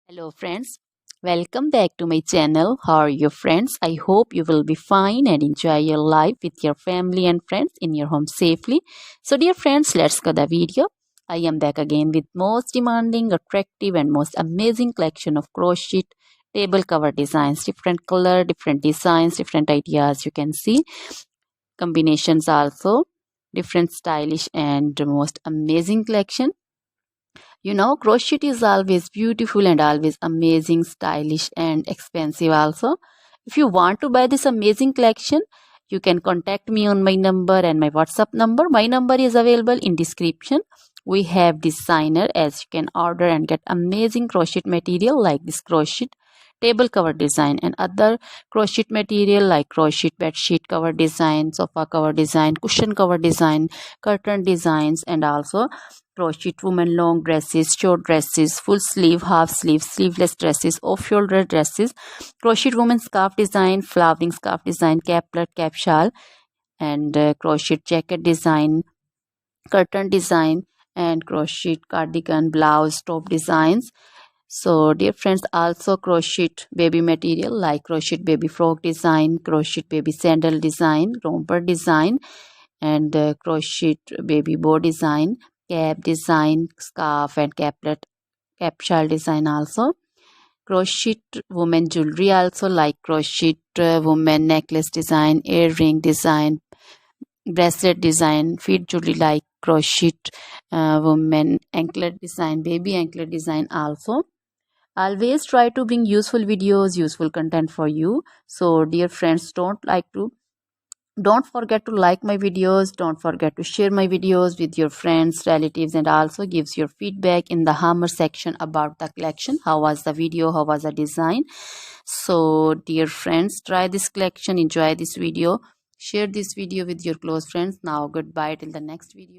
Hello friends, welcome back to my channel. How are you friends? I hope you will be fine and enjoy your life with your family and friends in your home safely. So dear friends, let's go the video. I am back again with most demanding, attractive and most amazing collection of crochet table cover designs. Different color, different designs, different ideas you can see. Combinations also. Different stylish and most amazing collection. Crochet is always beautiful and always amazing, stylish and expensive also. If you want to buy this amazing collection, you can contact me on my number and my WhatsApp number. My number is available in description. We have designer as you can order and get amazing crochet material like this crochet table cover design and other crochet material like crochet bed sheet cover design, sofa cover design, cushion cover design, curtain designs, and also crochet women long dresses, short dresses, full sleeve, half sleeve, sleeveless dresses, off shoulder dresses, crochet woman scarf design, flowering scarf design, caplet, cap shawl, and crochet jacket design, curtain design, and crochet cardigan, blouse, top designs. So dear friends, also crochet baby material like crochet baby frock design, crochet baby sandal design, romper design, and crochet baby bow design, cap design, scarf and caplet, cap shawl design also. Crochet woman jewelry also like crochet woman necklace design, earring design, bracelet design, feet jewelry like crochet woman anklet design, baby anklet design also. Always try to bring useful videos, useful content for you. So dear friends, don't forget to like my videos, don't forget to share my videos with your friends, relatives, and also gives your feedback in the hammer section about the collection. How was the video, how was the design? So dear friends, try this collection, enjoy this video, share this video with your close friends. Now goodbye till the next video.